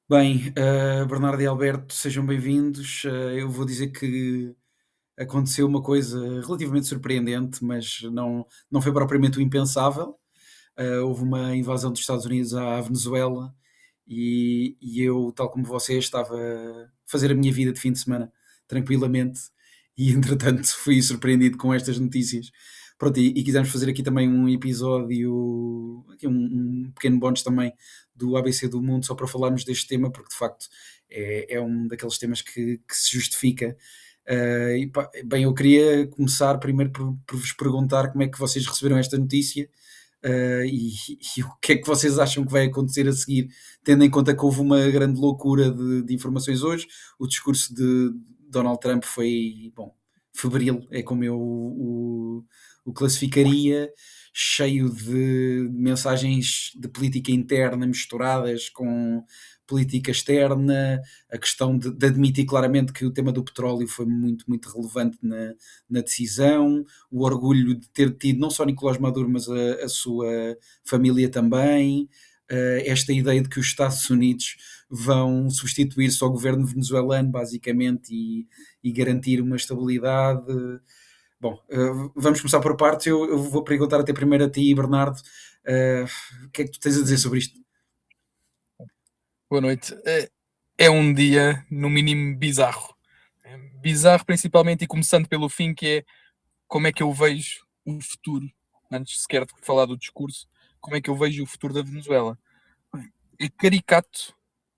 Bem, Bernardo e Alberto, sejam bem-vindos. Eu vou dizer que aconteceu uma coisa relativamente surpreendente, mas não foi propriamente o impensável. Houve uma invasão dos Estados Unidos à Venezuela e eu, tal como vocês, estava a fazer a minha vida de fim de semana tranquilamente e, entretanto, fui surpreendido com estas notícias. Pronto, e quisemos fazer aqui também um episódio, aqui um pequeno bónus também do ABC do Mundo, só para falarmos deste tema, porque de facto é um daqueles temas que se justifica. Bem, eu queria começar primeiro por vos perguntar como é que vocês receberam esta notícia. E o que é que vocês acham que vai acontecer a seguir, tendo em conta que houve uma grande loucura de informações hoje? O discurso de Donald Trump foi, bom, febril, é como eu o classificaria, cheio de mensagens de política interna misturadas com política externa, a questão de admitir claramente que o tema do petróleo foi muito, muito relevante na decisão, o orgulho de ter tido não só Nicolás Maduro, mas a sua família também, esta ideia de que os Estados Unidos vão substituir-se ao governo venezuelano, basicamente, e garantir uma estabilidade. Bom, vamos começar por partes. Eu vou perguntar até primeiro a ti, Bernardo, o que é que tu tens a dizer sobre isto? Boa noite. É um dia, no mínimo, bizarro. Bizarro, principalmente, e começando pelo fim, que é como é que eu vejo o futuro, antes sequer de falar do discurso, como é que eu vejo o futuro da Venezuela. É caricato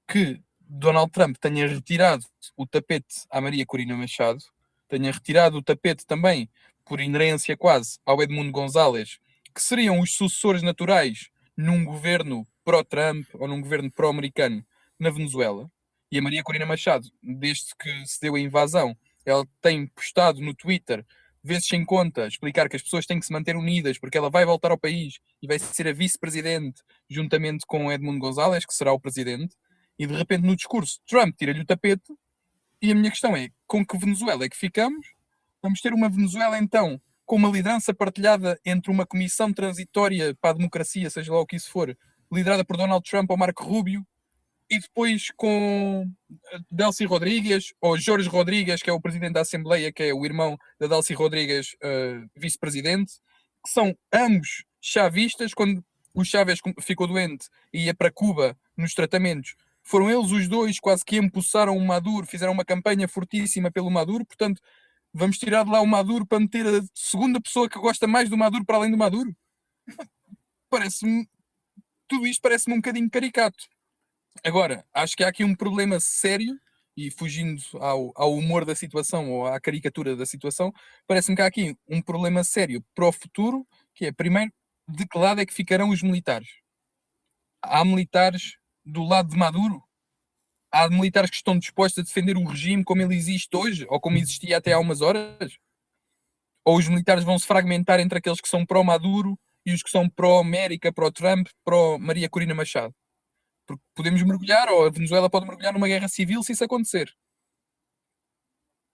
que Donald Trump tenha retirado o tapete à Maria Corina Machado, tenha retirado o tapete também, por inerência quase, ao Edmundo González, que seriam os sucessores naturais num governo pró-Trump ou num governo pró-americano na Venezuela. E a Maria Corina Machado, desde que se deu a invasão, ela tem postado no Twitter, vezes sem conta, explicar que as pessoas têm que se manter unidas porque ela vai voltar ao país e vai ser a vice-presidente juntamente com Edmundo González, que será o presidente. E de repente no discurso Trump tira-lhe o tapete. E a minha questão é, com que Venezuela é que ficamos? Vamos ter uma Venezuela então com uma liderança partilhada entre uma comissão transitória para a democracia, seja lá o que isso for, liderada por Donald Trump ou Marco Rubio, e depois com Delcy Rodrigues ou Jorge Rodrigues, que é o presidente da Assembleia, que é o irmão da Delcy Rodrigues, vice-presidente, que são ambos chavistas. Quando o Chávez ficou doente e ia para Cuba nos tratamentos, foram eles os dois quase que empossaram o Maduro, fizeram uma campanha fortíssima pelo Maduro. Portanto, vamos tirar de lá o Maduro para meter a segunda pessoa que gosta mais do Maduro para além do Maduro? Parece-me, tudo isto parece-me um bocadinho caricato. Agora, acho que há aqui um problema sério, e fugindo ao humor da situação ou à caricatura da situação, parece-me que há aqui um problema sério para o futuro, que é, primeiro, de que lado é que ficarão os militares? Há militares do lado de Maduro? Há militares que estão dispostos a defender o regime como ele existe hoje, ou como existia até há umas horas? Ou os militares vão se fragmentar entre aqueles que são pró-Maduro e os que são pró-América, pró-Trump, pró-Maria Corina Machado? Porque podemos mergulhar, ou a Venezuela pode mergulhar numa guerra civil se isso acontecer.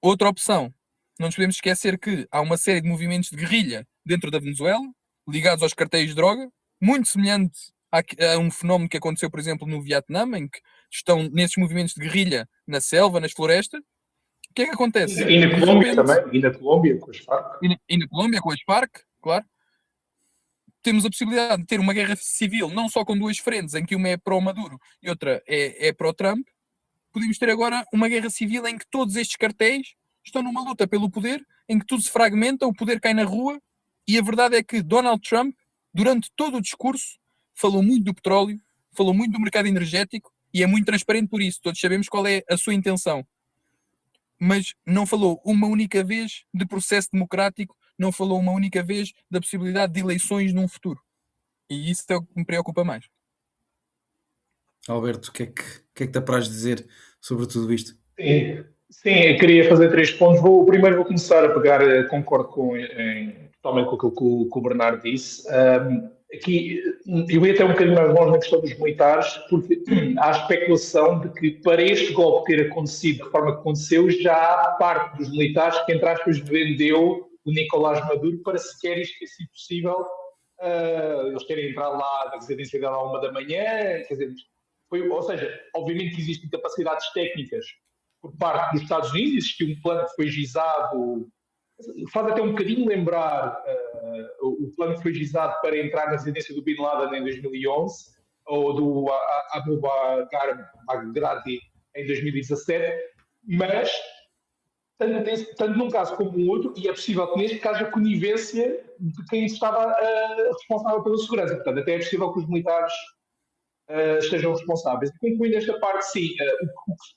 Outra opção, não nos podemos esquecer que há uma série de movimentos de guerrilha dentro da Venezuela, ligados aos cartéis de droga, muito semelhante a um fenómeno que aconteceu, por exemplo, no Vietnã, em que estão nesses movimentos de guerrilha na selva, nas florestas. O que é que acontece? E na De Colômbia repente, também, e na Colômbia com as Farc. e na Colômbia, com as Farc, claro, temos a possibilidade de ter uma guerra civil, não só com duas frentes, em que uma é pró-Maduro e outra é pró-Trump. Podemos ter agora uma guerra civil em que todos estes cartéis estão numa luta pelo poder, em que tudo se fragmenta, o poder cai na rua, e a verdade é que Donald Trump, durante todo o discurso, falou muito do petróleo, falou muito do mercado energético, e é muito transparente por isso, todos sabemos qual é a sua intenção. Mas não falou uma única vez de processo democrático, não falou uma única vez da possibilidade de eleições num futuro. E isso é o que me preocupa mais. Alberto, o que é que te apraz dizer sobre tudo isto? Sim, eu queria fazer 3 pontos. Primeiro vou começar a pegar, concordo totalmente com aquilo que o Bernardo disse. Aqui, eu ia até um bocadinho mais longe na questão dos militares, porque há a especulação de que para este golpe ter acontecido de forma que aconteceu, já há parte dos militares que, entre aspas, vendeu o Nicolás Maduro para sequer isto ter sido possível. Eles querem entrar lá na residência dela à 1 da manhã, quer dizer, ou seja, obviamente que existem capacidades técnicas por parte dos Estados Unidos, existiu um plano que foi gizado, faz até um bocadinho lembrar o plano que foi gizado para entrar na residência do Bin Laden em 2011, ou do Abu Bakr Baghdadi em 2017, mas tanto num caso como no outro, e é possível que neste caso haja conivência de quem estava responsável pela segurança. Portanto, até é possível que os militares estejam responsáveis. E concluindo esta parte, sim,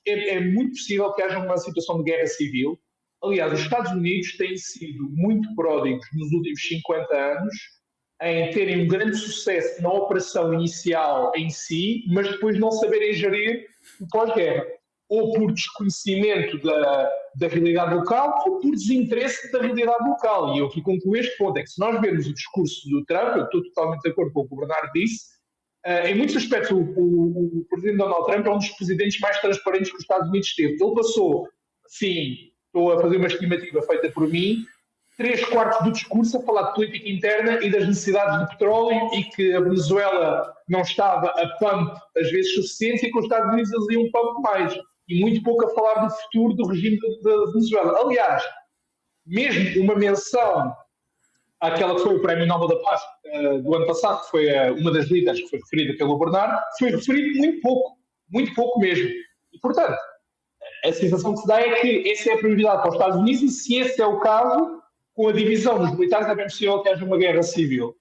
é muito possível que haja uma situação de guerra civil. Aliás, os Estados Unidos têm sido muito pródigos nos últimos 50 anos em terem um grande sucesso na operação inicial em si, mas depois não saberem gerir o pós-guerra. Ou por desconhecimento da realidade local, ou por desinteresse da realidade local. E eu aqui concluo este ponto, é que se nós vermos o discurso do Trump, eu estou totalmente de acordo com o que o Bernardo disse, em muitos aspectos o presidente Donald Trump é um dos presidentes mais transparentes que os Estados Unidos teve. Ele passou, sim, estou a fazer uma estimativa feita por mim, 3/4 do discurso a falar de política interna e das necessidades de petróleo e que a Venezuela não estava a pump às vezes suficiente e que os Estados Unidos eles iam pump mais. E muito pouco a falar do futuro do regime da Venezuela. Aliás, mesmo uma menção àquela que foi o Prémio Nobel da Paz do ano passado, que foi uma das líderes que foi referida pelo Bernardo, foi referido muito pouco mesmo. E, portanto, a sensação que se dá é que essa é a prioridade para os Estados Unidos e se esse é o caso, com a divisão dos militares é bem possível que haja uma guerra civil.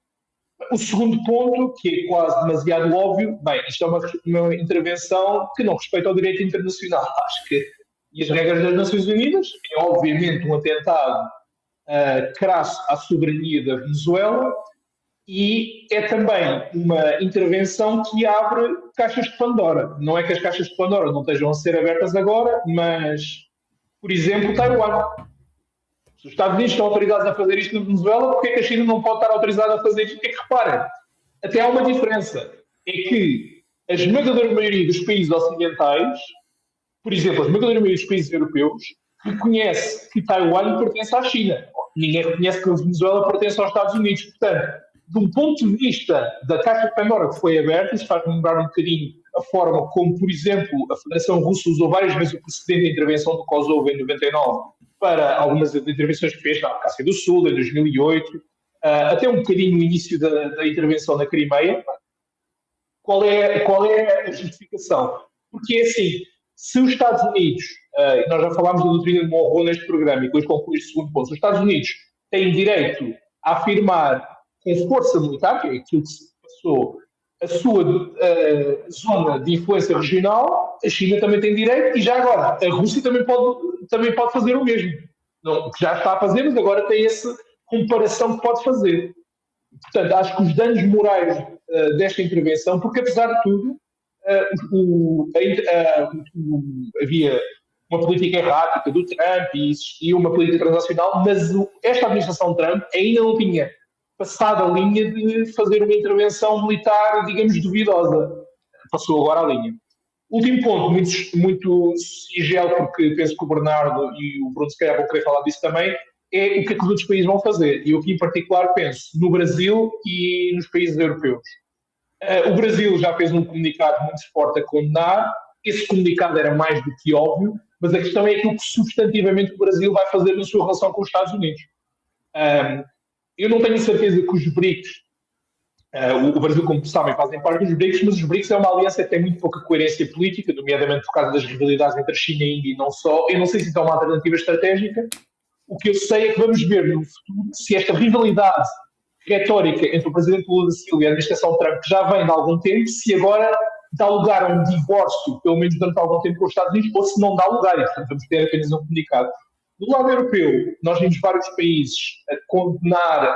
O segundo ponto, que é quase demasiado óbvio, bem, isto é uma intervenção que não respeita ao direito internacional. Acho que, e as regras das Nações Unidas, é obviamente um atentado crasso à soberania da Venezuela e é também uma intervenção que abre caixas de Pandora. Não é que as caixas de Pandora não estejam a ser abertas agora, mas, por exemplo, Taiwan. Se os Estados Unidos estão autorizados a fazer isto na Venezuela, porque é que a China não pode estar autorizada a fazer isto? É que reparem, até há uma diferença. É que a esmagadora maioria dos países ocidentais, por exemplo, a esmagadora maioria dos países europeus, reconhece que Taiwan pertence à China. Ninguém reconhece que a Venezuela pertence aos Estados Unidos. Portanto, de um ponto de vista da Caixa de Pandora que foi aberta, isso faz-me lembrar um bocadinho a forma como, por exemplo, a Federação Russa usou várias vezes o precedente da intervenção do Kosovo em 99 para algumas intervenções que fez na Abkhazia do Sul, em 2008, até um bocadinho no início da intervenção na Crimeia. Qual é a justificação? Porque é assim, se os Estados Unidos, nós já falámos da doutrina de Monroe neste programa, e depois concluir este segundo ponto, se os Estados Unidos têm direito a afirmar com força militar, que é aquilo que se passou, a sua zona de influência regional, a China também tem direito, e já agora, a Rússia também pode fazer o mesmo. Não, já está a fazer, mas agora tem essa comparação que pode fazer. Portanto, acho que os danos morais desta intervenção, porque apesar de tudo, havia uma política errática do Trump e existia uma política transacional, mas esta administração Trump ainda não tinha passado a linha de fazer uma intervenção militar, digamos, duvidosa. Passou agora a linha. Último ponto, muito sigilo, porque penso que o Bernardo e o Bruno se calhar vão querer falar disso também, é o que é que os outros países vão fazer. E eu aqui em particular penso no Brasil e nos países europeus. O Brasil já fez um comunicado muito forte a condenar, esse comunicado era mais do que óbvio, mas a questão é aquilo que substantivamente o Brasil vai fazer na sua relação com os Estados Unidos. Eu não tenho certeza que os BRICS, o Brasil, como sabem, fazem parte dos BRICS, mas os BRICS é uma aliança que tem muito pouca coerência política, nomeadamente por causa das rivalidades entre a China e a Índia e não só. Eu não sei se isso é uma alternativa estratégica. O que eu sei é que vamos ver no futuro se esta rivalidade retórica entre o presidente Lula da Silva e a administração Trump, que já vem de algum tempo, se agora dá lugar a um divórcio, pelo menos durante algum tempo, com os Estados Unidos, ou se não dá lugar, e portanto vamos ter apenas um comunicado. Do lado europeu, nós vimos vários países a condenar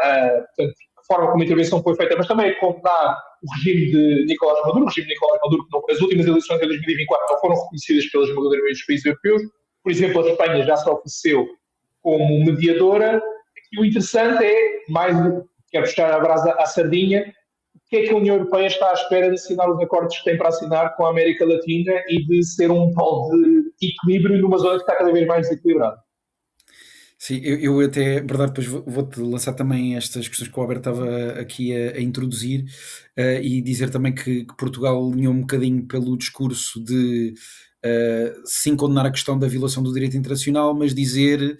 portanto, a forma como a intervenção foi feita, mas também a condenar o regime de Nicolás Maduro, que as últimas eleições de 2024 não foram reconhecidas pelas esmagadora maioria dos países europeus. Por exemplo, a Espanha já se ofereceu como mediadora. E o interessante é, quero puxar a brasa à sardinha, o que é que a União Europeia está à espera de assinar os acordos que tem para assinar com a América Latina e de ser um polo de equilíbrio numa zona que está cada vez mais desequilibrada. Sim, eu até, verdade, depois vou-te lançar também estas questões que o Alberto estava aqui a introduzir, e dizer também que Portugal alinhou um bocadinho pelo discurso de sim condenar a questão da violação do direito internacional, mas dizer,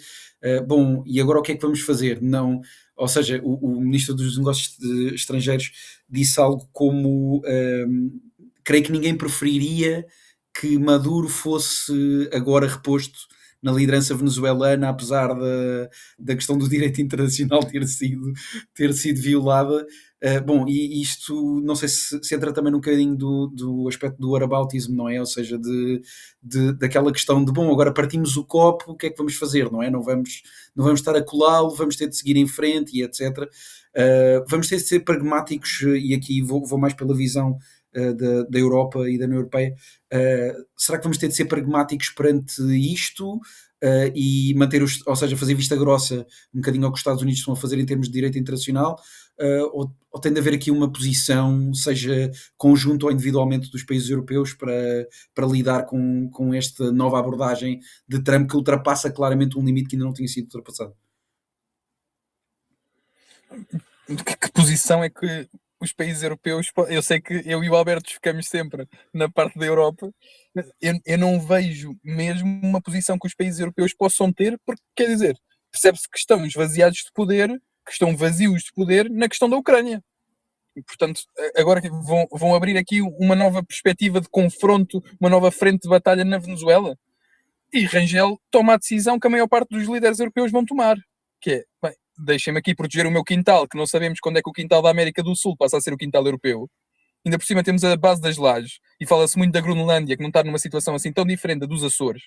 bom, e agora o que é que vamos fazer? Não, ou seja, o Ministro dos Negócios Estrangeiros disse algo como, creio que ninguém preferiria que Maduro fosse agora reposto na liderança venezuelana, apesar da questão do direito internacional ter sido violada. Bom, e isto não sei se entra também um bocadinho do aspecto do whataboutism, não é? Ou seja, daquela questão de, bom, agora partimos o copo, o que é que vamos fazer, não é? Não vamos estar a colá-lo, vamos ter de seguir em frente e etc. Vamos ter de ser pragmáticos, e aqui vou mais pela visão da Europa e da União Europeia. Será que vamos ter de ser pragmáticos perante isto, e manter ou seja, fazer vista grossa um bocadinho ao que os Estados Unidos estão a fazer em termos de direito internacional, ou tem de haver aqui uma posição, seja conjunto ou individualmente, dos países europeus para lidar com esta nova abordagem de Trump, que ultrapassa claramente um limite que ainda não tinha sido ultrapassado? Que posição é que os países europeus... Eu sei que eu e o Alberto ficamos sempre na parte da Europa. Eu não vejo mesmo uma posição que os países europeus possam ter, porque, quer dizer, percebe-se que estão esvaziados de poder, que estão vazios de poder na questão da Ucrânia. E, portanto, agora vão abrir aqui uma nova perspectiva de confronto, uma nova frente de batalha na Venezuela. E Rangel toma a decisão que a maior parte dos líderes europeus vão tomar, que é, bem, deixem-me aqui proteger o meu quintal, que não sabemos quando é que o quintal da América do Sul passa a ser o quintal europeu. Ainda por cima temos a base das lajes, e fala-se muito da Groenlândia, que não está numa situação assim tão diferente da dos Açores.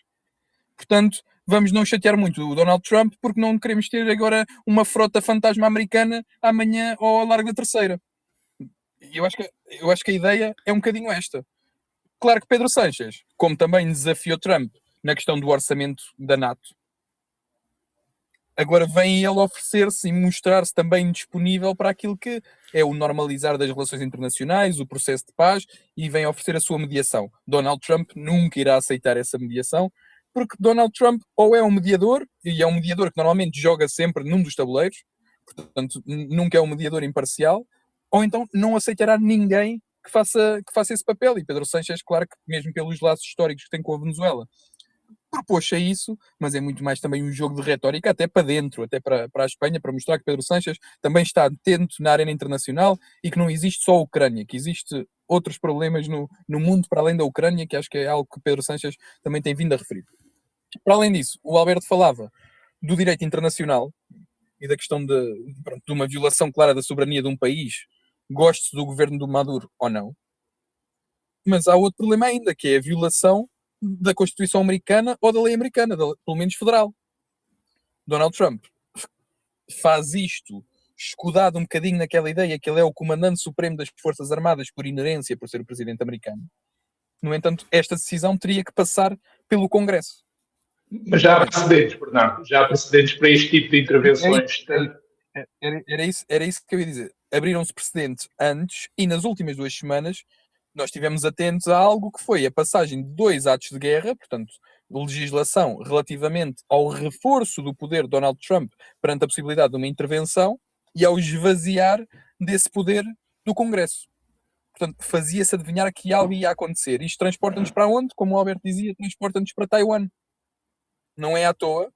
Portanto, vamos não chatear muito o Donald Trump, porque não queremos ter agora uma frota fantasma americana amanhã ou ao largo da Terceira. E eu acho que a ideia é um bocadinho esta. Claro que Pedro Sánchez, como também desafiou Trump na questão do orçamento da NATO, agora vem ele oferecer-se e mostrar-se também disponível para aquilo que é o normalizar das relações internacionais, o processo de paz, e vem oferecer a sua mediação. Donald Trump nunca irá aceitar essa mediação, porque Donald Trump ou é um mediador, e é um mediador que normalmente joga sempre num dos tabuleiros, portanto nunca é um mediador imparcial, ou então não aceitará ninguém que faça esse papel. E Pedro Sánchez, claro que mesmo pelos laços históricos que tem com a Venezuela, propôs-se a isso, mas é muito mais também um jogo de retórica, até para dentro, até para a Espanha, para mostrar que Pedro Sánchez também está atento na arena internacional e que não existe só a Ucrânia, que existe outros problemas no mundo para além da Ucrânia, que acho que é algo que Pedro Sánchez também tem vindo a referir. Para além disso, o Alberto falava do direito internacional e da questão de uma violação clara da soberania de um país, goste do governo do Maduro ou não. Mas há outro problema ainda, que é a violação da Constituição americana ou da lei americana, pelo menos federal. Donald Trump faz isto escudado um bocadinho naquela ideia que ele é o comandante supremo das Forças Armadas por inerência, por ser o presidente americano. No entanto, esta decisão teria que passar pelo Congresso. Mas já há precedentes, Bernardo, já há precedentes para este tipo de intervenções. Era isso que eu ia dizer. Abriram-se precedentes antes e nas últimas 2 semanas nós estivemos atentos a algo que foi a passagem de 2 atos de guerra, portanto, legislação relativamente ao reforço do poder de Donald Trump perante a possibilidade de uma intervenção e ao esvaziar desse poder do Congresso. Portanto, fazia-se adivinhar que algo ia acontecer. Isto transporta-nos para onde? Como o Alberto dizia, transporta-nos para Taiwan. Não é à toa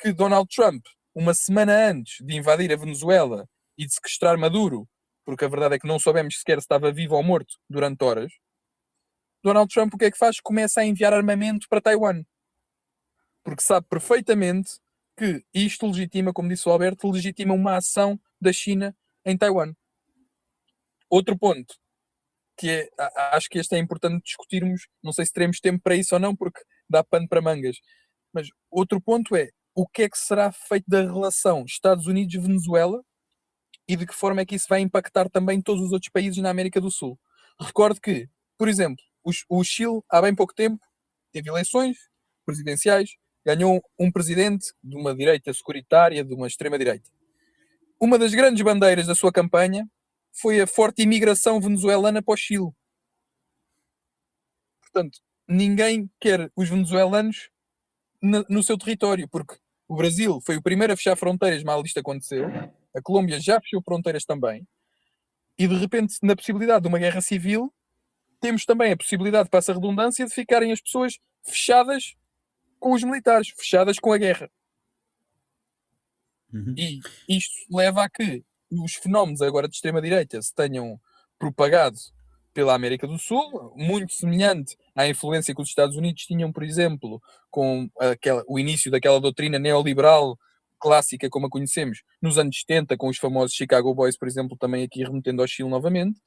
que Donald Trump, uma semana antes de invadir a Venezuela e de sequestrar Maduro, porque a verdade é que não soubemos sequer se estava vivo ou morto durante horas, Donald Trump o que é que faz? Começa a enviar armamento para Taiwan. Porque sabe perfeitamente que isto legitima, como disse o Alberto, legitima uma ação da China em Taiwan. Outro ponto, que é, acho que este é importante discutirmos, não sei se teremos tempo para isso ou não, porque dá pano para mangas, mas outro ponto é, o que é que será feito da relação Estados Unidos-Venezuela e de que forma é que isso vai impactar também todos os outros países na América do Sul. Recordo que, por exemplo, o Chile, há bem pouco tempo, teve eleições presidenciais, ganhou um presidente de uma direita securitária, de uma extrema-direita. Uma das grandes bandeiras da sua campanha foi a forte imigração venezuelana para o Chile. Portanto, ninguém quer os venezuelanos no seu território, porque O Brasil foi o primeiro a fechar fronteiras, mal isto aconteceu. A Colômbia já fechou fronteiras também. E de repente, na possibilidade de uma guerra civil, temos também a possibilidade, passa a redundância, de ficarem as pessoas fechadas com os militares, fechadas com a guerra. E isto leva a que os fenómenos agora de extrema-direita se tenham propagado pela América do Sul, muito semelhante à influência que os Estados Unidos tinham, por exemplo, com o início daquela doutrina neoliberal clássica, como a conhecemos, nos anos 70, com os famosos Chicago Boys, por exemplo, também aqui remetendo ao Chile novamente.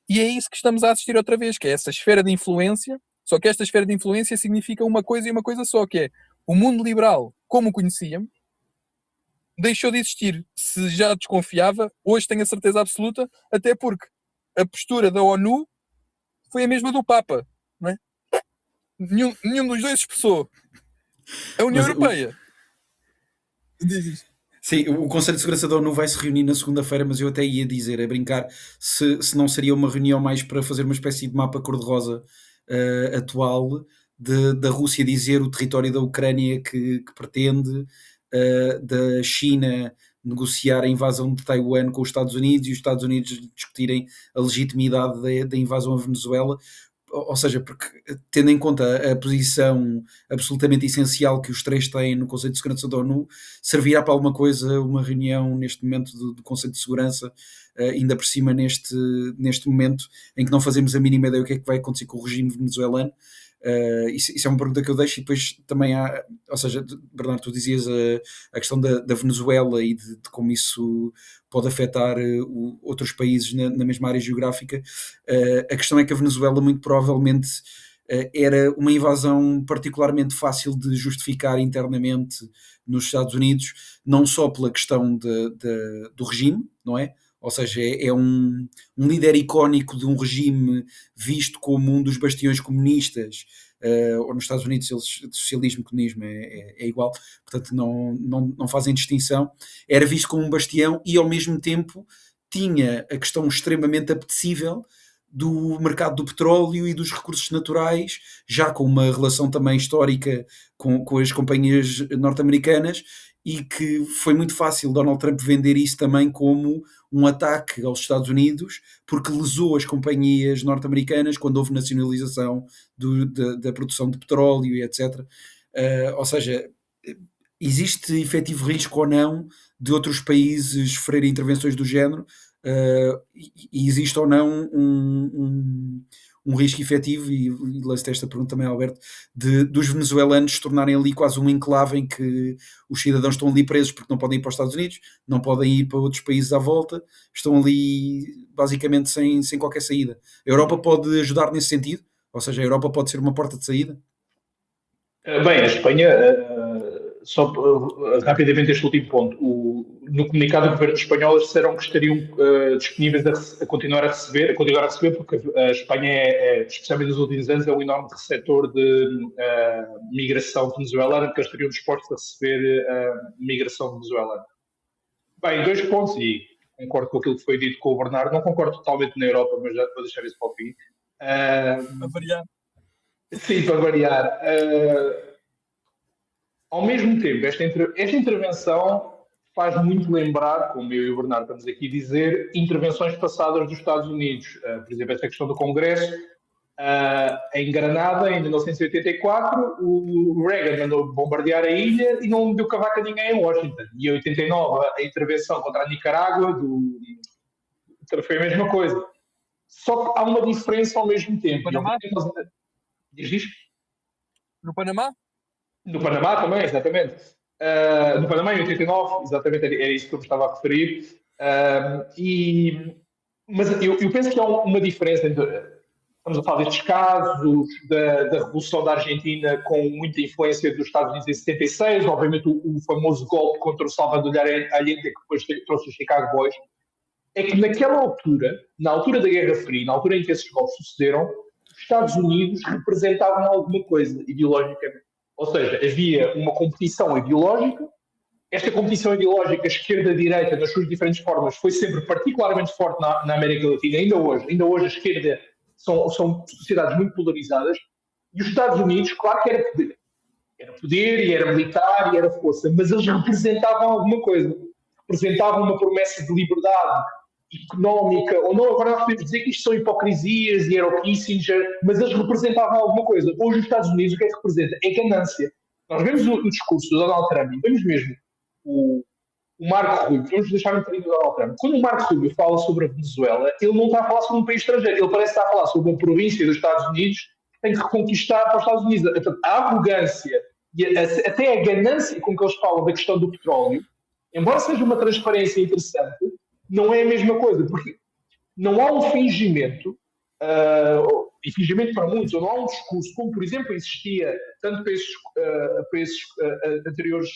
E é isso que estamos a assistir outra vez, que é essa esfera de influência, só que esta esfera de influência significa uma coisa e uma coisa só, que é o mundo liberal, como o conhecíamos, deixou de existir. Se já desconfiava, hoje tenho a certeza absoluta, até porque a postura da ONU foi a mesma do Papa, não é? Nenhum dos dois expressou. A União Europeia. Diz isto. Sim, o Conselho de Segurança da ONU vai se reunir na segunda-feira, mas eu até ia dizer, a brincar, se não seria uma reunião mais para fazer uma espécie de mapa cor-de-rosa atual da Rússia dizer o território da Ucrânia que pretende, da China negociar a invasão de Taiwan com os Estados Unidos e os Estados Unidos discutirem a legitimidade da invasão à Venezuela. Ou seja, porque tendo em conta a posição absolutamente essencial que os três têm no Conselho de Segurança da ONU, servirá para alguma coisa uma reunião neste momento do Conselho de Segurança, ainda por cima neste momento em que não fazemos a mínima ideia do que é que vai acontecer com o regime venezuelano. Isso é uma pergunta que eu deixo, e depois também há, ou seja, Bernardo, tu dizias a questão da Venezuela e de como isso pode afetar outros países na mesma área geográfica. A questão é que a Venezuela muito provavelmente era uma invasão particularmente fácil de justificar internamente nos Estados Unidos, não só pela questão do regime, não é? Ou seja, é um líder icónico de um regime visto como um dos bastiões comunistas, ou nos Estados Unidos socialismo e comunismo é igual, portanto não fazem distinção. Era visto como um bastião e ao mesmo tempo tinha a questão extremamente apetecível do mercado do petróleo e dos recursos naturais, já com uma relação também histórica com as companhias norte-americanas, e que foi muito fácil Donald Trump vender isso também como um ataque aos Estados Unidos, porque lesou as companhias norte-americanas quando houve nacionalização da produção de petróleo e etc. Ou seja, existe efetivo risco ou não de outros países sofrerem intervenções do género, e existe ou não um risco efetivo, e lanço esta pergunta também, Alberto, dos venezuelanos se tornarem ali quase um enclave em que os cidadãos estão ali presos porque não podem ir para os Estados Unidos, não podem ir para outros países à volta, estão ali basicamente sem qualquer saída. A Europa pode ajudar nesse sentido? Ou seja, a Europa pode ser uma porta de saída? Bem, a Espanha, só rapidamente este último ponto. No comunicado do governo espanhol, eles disseram que estariam disponíveis a continuar a receber, porque a Espanha, especialmente nos últimos anos, é um enorme receptor de migração venezuelana, porque eles estariam dispostos a receber migração venezuelana. Bem, 2 pontos, e concordo com aquilo que foi dito com o Bernardo, não concordo totalmente na Europa, mas já vou deixar isso para o fim. Para variar. Sim, para variar. Ao mesmo tempo, esta intervenção faz muito lembrar, como eu e o Bernardo estamos aqui a dizer, intervenções passadas dos Estados Unidos. Por exemplo, esta questão do Congresso. Em Granada, em 1984, o Reagan mandou bombardear a ilha e não deu cavaco a ninguém em Washington. E em 89, a intervenção contra a Nicarágua foi a mesma coisa. Só que há uma diferença ao mesmo tempo. Panamá? Diz? No Panamá? No Panamá também, exatamente. No Panamá, em 89, exatamente, era isso que eu me estava a referir. Mas eu penso que há uma diferença entre... Estamos a falar destes casos, da Revolução da Argentina com muita influência dos Estados Unidos em 76, obviamente o famoso golpe contra o Salvador Allende, que depois trouxe os Chicago Boys. É que naquela altura, na altura da Guerra Fria, na altura em que esses golpes sucederam, os Estados Unidos representavam alguma coisa ideologicamente. Ou seja, havia uma competição ideológica. Esta competição ideológica, esquerda-direita, nas suas diferentes formas, foi sempre particularmente forte na América Latina. Ainda hoje a esquerda são sociedades muito polarizadas. E os Estados Unidos, claro que era poder. Era poder, e era militar, e era força, mas eles representavam alguma coisa. Representavam uma promessa de liberdade económica, ou não, agora nós podemos dizer que isto são hipocrisias e era o Kissinger, mas eles representavam alguma coisa. Hoje os Estados Unidos o que é que representa? É ganância. Nós vemos o discurso do Donald Trump, e vemos mesmo o Marco Rubio, vamos deixar um bocadinho do Donald Trump. Quando o Marco Rubio fala sobre a Venezuela, ele não está a falar sobre um país estrangeiro, ele parece estar a falar sobre uma província dos Estados Unidos que tem que reconquistar para os Estados Unidos. Portanto, a arrogância e até a ganância com que eles falam da questão do petróleo, embora seja uma transparência interessante, não é a mesma coisa, porque não há um fingimento, e fingimento para muitos, ou não há um discurso, como por exemplo existia tanto para esses anteriores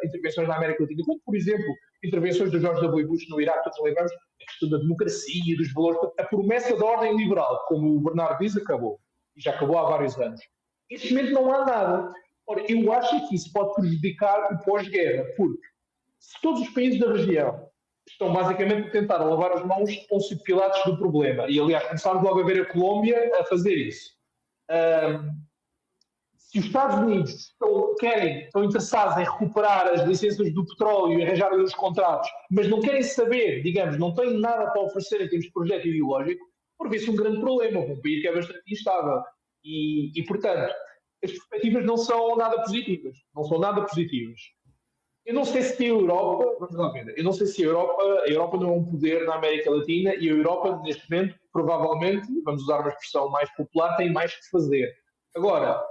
intervenções na América Latina, como por exemplo intervenções do George W. Bush no Iraque, todos lembramos, a questão da democracia, dos valores, a promessa da ordem liberal, como o Bernardo diz, acabou, e já acabou há vários anos. Neste momento não há nada. Ora, eu acho que isso pode prejudicar o pós-guerra, porque se todos os países da região estão basicamente a tentar lavar as mãos de Pôncio Pilatos do problema. E, aliás, começámos logo a ver a Colômbia a fazer isso. Se os Estados Unidos estão interessados em recuperar as licenças do petróleo e arranjar os contratos, mas não querem saber, digamos, não têm nada para oferecer em termos de projeto ideológico, por vezes um grande problema, um país que é bastante instável. E, portanto, as perspectivas não são nada positivas. Não são nada positivas. Eu não sei se a Europa, vamos lá ver, eu não sei se a Europa não é um poder na América Latina e a Europa, neste momento, provavelmente, vamos usar uma expressão mais popular, tem mais que fazer. Agora,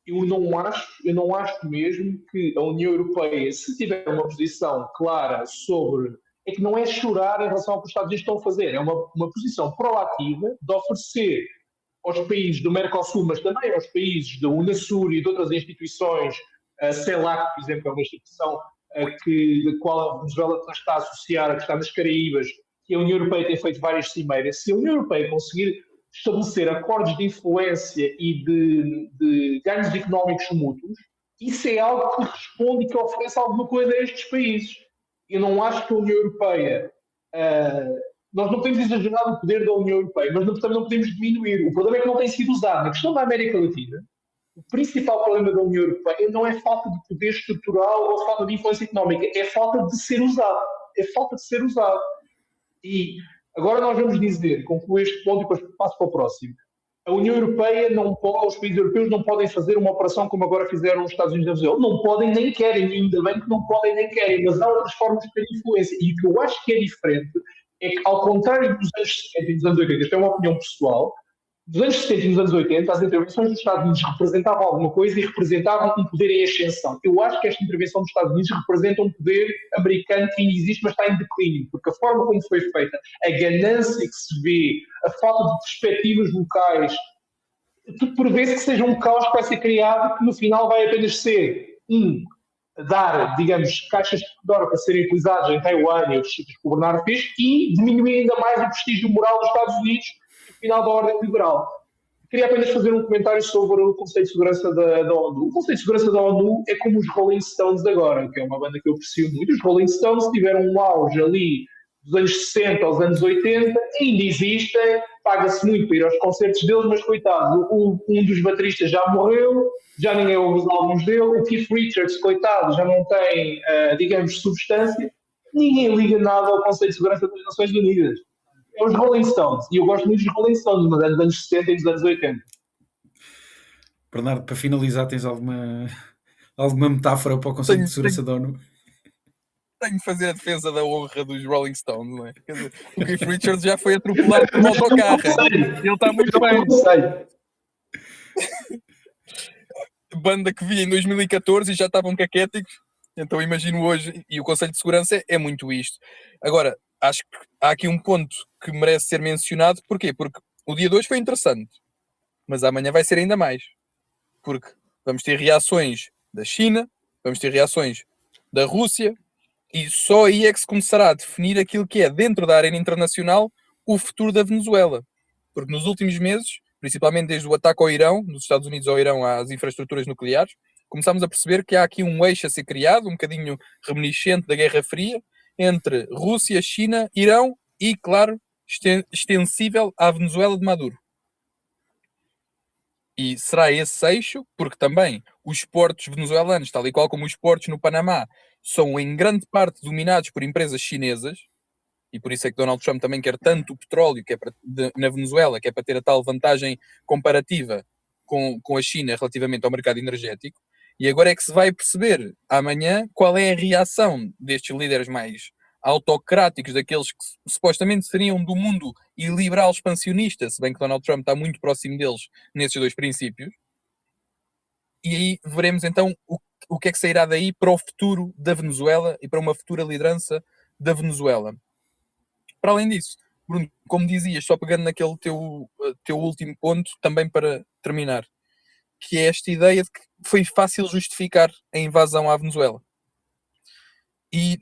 eu não acho mesmo que a União Europeia, se tiver uma posição clara sobre, é que não é chorar em relação ao que os Estados Unidos estão a fazer, é uma posição proativa de oferecer aos países do Mercosul, mas também aos países da Unasur e de outras instituições, a CELAC, por exemplo, é uma instituição da qual a Venezuela está associada, que está nas Caraíbas, que a União Europeia tem feito várias cimeiras. Se a União Europeia conseguir estabelecer acordos de influência e de ganhos económicos mútuos, isso é algo que responde e que oferece alguma coisa a estes países. Eu não acho que a União Europeia... nós não podemos exagerar o poder da União Europeia, mas também não podemos diminuir. O problema é que não tem sido usado. Na questão da América Latina, o principal problema da União Europeia não é falta de poder estrutural ou falta de influência económica, é falta de ser usado. É falta de ser usado. E agora nós vamos dizer, concluo este ponto e depois passo para o próximo. A União Europeia não pode, os países europeus não podem fazer uma operação como agora fizeram os Estados Unidos da Venezuela. Não podem nem querem, e ainda bem que não podem nem querem, mas há outras formas de ter influência. E o que eu acho que é diferente é que, ao contrário dos anos 70 e dos anos 80, isto é uma opinião pessoal, dos anos 70 e dos anos 80, as intervenções dos Estados Unidos representavam alguma coisa e representavam um poder em ascensão. Eu acho que esta intervenção dos Estados Unidos representa um poder americano que ainda existe, mas está em declínio, porque a forma como foi feita, a ganância que se vê, a falta de perspectivas locais, tudo prevê-se que seja um caos que vai ser criado, que no final vai apenas ser dar, digamos, caixas de Pandora para serem utilizadas em Taiwan e outros sítios que o Bernardo fez e diminuir ainda mais o prestígio moral dos Estados Unidos no final da ordem liberal. Queria apenas fazer um comentário sobre o Conselho de Segurança da ONU. O Conselho de Segurança da ONU é como os Rolling Stones de agora, que é uma banda que eu aprecio muito. Os Rolling Stones tiveram um auge ali dos anos 60 aos anos 80, ainda existem, paga-se muito para ir aos concertos deles, mas coitado, um dos bateristas já morreu, já ninguém ouve os álbuns dele, o Keith Richards, coitado, já não tem, digamos, substância, ninguém liga nada ao Conselho de Segurança das Nações Unidas. É os Rolling Stones, e eu gosto muito dos Rolling Stones, mas é dos anos 60 e dos anos 80. Bernardo, para finalizar, tens alguma metáfora para o Conselho de Segurança da ONU? Tenho de fazer a defesa da honra dos Rolling Stones, não é? Quer dizer, o Keith Richards já foi atropelado por um autocarro. Ele está muito bem. Banda que vi em 2014 e já estavam caquéticos. Então imagino hoje, e o Conselho de Segurança é muito isto. Agora, acho que há aqui um ponto que merece ser mencionado. Porquê? Porque o dia de hoje foi interessante, mas amanhã vai ser ainda mais. Porque vamos ter reações da China, vamos ter reações da Rússia, e só aí é que se começará a definir aquilo que é, dentro da arena internacional, o futuro da Venezuela. Porque nos últimos meses, principalmente desde o ataque ao Irão, dos Estados Unidos ao Irão às infraestruturas nucleares, começámos a perceber que há aqui um eixo a ser criado, um bocadinho reminiscente da Guerra Fria, entre Rússia, China, Irão e, claro, extensível à Venezuela de Maduro. E será esse eixo, porque também os portos venezuelanos, tal e qual como os portos no Panamá, são em grande parte dominados por empresas chinesas, e por isso é que Donald Trump também quer tanto o petróleo que é na Venezuela, que é para ter a tal vantagem comparativa com a China relativamente ao mercado energético. E agora é que se vai perceber amanhã qual é a reação destes líderes mais autocráticos, daqueles que supostamente seriam do mundo iliberal expansionista, se bem que Donald Trump está muito próximo deles nesses dois princípios. E aí veremos então o que é que sairá daí para o futuro da Venezuela e para uma futura liderança da Venezuela. Para além disso, Bruno, como dizias, só pegando naquele teu último ponto, também para terminar, que é esta ideia de que foi fácil justificar a invasão à Venezuela. E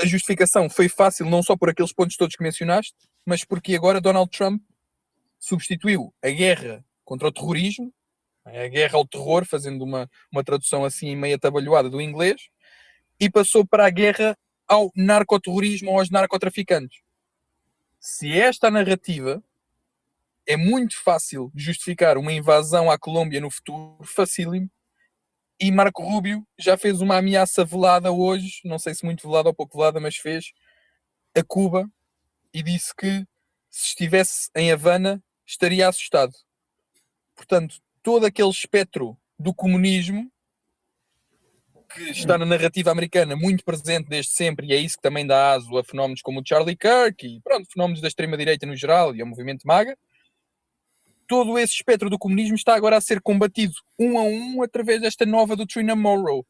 a justificação foi fácil não só por aqueles pontos todos que mencionaste, mas porque agora Donald Trump substituiu a guerra contra o terrorismo, a guerra ao terror, fazendo uma tradução assim meio atabalhoada do inglês, e passou para a guerra ao narcoterrorismo ou aos narcotraficantes. Se esta narrativa, é muito fácil justificar uma invasão à Colômbia no futuro, facílimo, e Marco Rubio já fez uma ameaça velada hoje, não sei se muito velada ou pouco velada, mas fez, a Cuba, e disse que se estivesse em Havana estaria assustado. Portanto, todo aquele espectro do comunismo que está na narrativa americana muito presente desde sempre, e é isso que também dá aso a fenómenos como o Charlie Kirk e pronto, fenómenos da extrema-direita no geral e ao movimento MAGA. Todo esse espectro do comunismo está agora a ser combatido um a um através desta nova doutrina Monroe.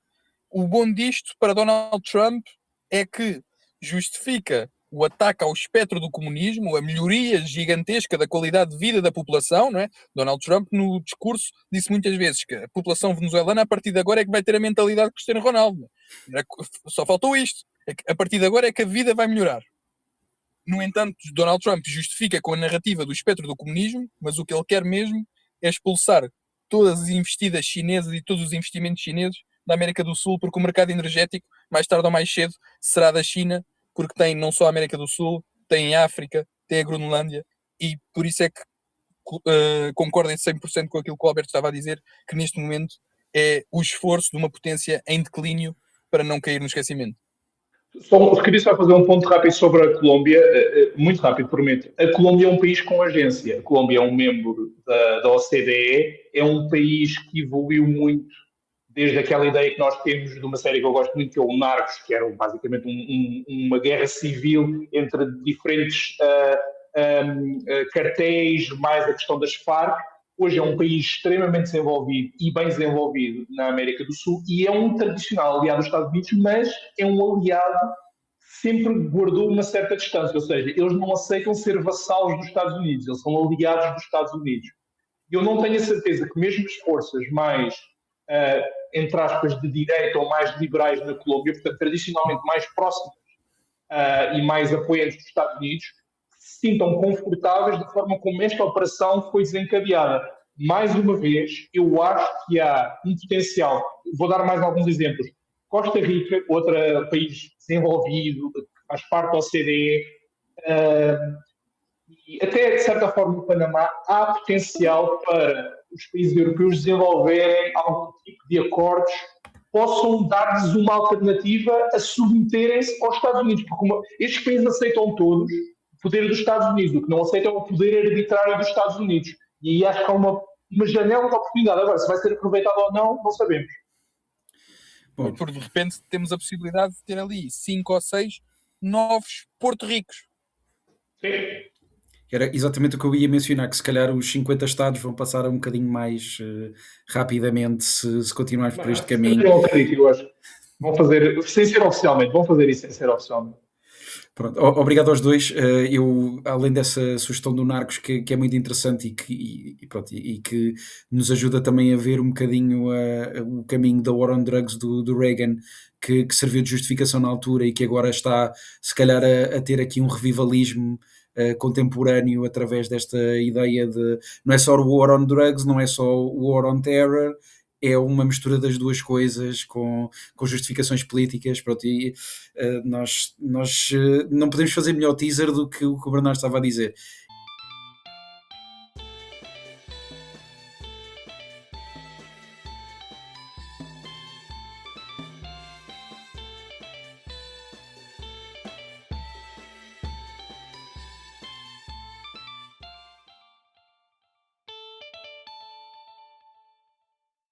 O bom disto para Donald Trump é que justifica o ataque ao espectro do comunismo, a melhoria gigantesca da qualidade de vida da população, não é? Donald Trump, no discurso, disse muitas vezes que a população venezuelana, a partir de agora, é que vai ter a mentalidade de Cristiano Ronaldo. Só faltou isto. A partir de agora é que a vida vai melhorar. No entanto, Donald Trump justifica com a narrativa do espectro do comunismo, mas o que ele quer mesmo é expulsar todas as investidas chinesas e todos os investimentos chineses da América do Sul, porque o mercado energético, mais tarde ou mais cedo, será da China, porque tem não só a América do Sul, tem a África, tem a Groenlândia, e por isso é que concordem 100% com aquilo que o Alberto estava a dizer, que neste momento é o esforço de uma potência em declínio para não cair no esquecimento. Queria só fazer um ponto rápido sobre a Colômbia, muito rápido, prometo. A Colômbia é um país com agência. A Colômbia é um membro da OCDE, é um país que evoluiu muito desde aquela ideia que nós temos de uma série que eu gosto muito, que é o Narcos, que era basicamente uma guerra civil entre diferentes cartéis, mais a questão das Farc. Hoje é um país extremamente desenvolvido e bem desenvolvido na América do Sul e é um tradicional aliado dos Estados Unidos, mas é um aliado que sempre guardou uma certa distância, ou seja, eles não aceitam ser vassalos dos Estados Unidos, eles são aliados dos Estados Unidos. Eu não tenho a certeza que mesmo as forças mais, entre aspas, de direita ou mais liberais na Colômbia, portanto, tradicionalmente mais próximas e mais apoiantes dos Estados Unidos, se sintam confortáveis da forma como esta operação foi desencadeada. Mais uma vez, eu acho que há um potencial. Vou dar mais alguns exemplos. Costa Rica, outro país desenvolvido, que faz parte da OCDE, e até, de certa forma, o Panamá, há potencial para os países europeus desenvolverem algum tipo de acordos que possam dar-lhes uma alternativa a submeterem-se aos Estados Unidos. Porque estes países aceitam todos o poder dos Estados Unidos, o que não aceitam é o poder arbitrário dos Estados Unidos. E aí acho que há uma janela de oportunidade. Agora, se vai ser aproveitado ou não, não sabemos. Bom, porque de repente temos a possibilidade de ter ali 5 ou 6 novos Porto Ricos. Sim. Era exatamente o que eu ia mencionar, que se calhar os 50 estados vão passar um bocadinho mais rapidamente se continuarmos por este caminho. Eu acredito, eu acho. Vão fazer, sem ser oficialmente, vão fazer isso sem ser oficialmente. Pronto, obrigado aos dois. Eu, além dessa sugestão do Narcos, que é muito interessante e que nos ajuda também a ver um bocadinho o caminho da War on Drugs do Reagan, que serviu de justificação na altura e que agora está, se calhar, a ter aqui um revivalismo contemporâneo através desta ideia de não é só o War on Drugs, não é só o War on Terror, é uma mistura das duas coisas com justificações políticas. Pronto, e nós não podemos fazer melhor teaser do que o Bernardo estava a dizer.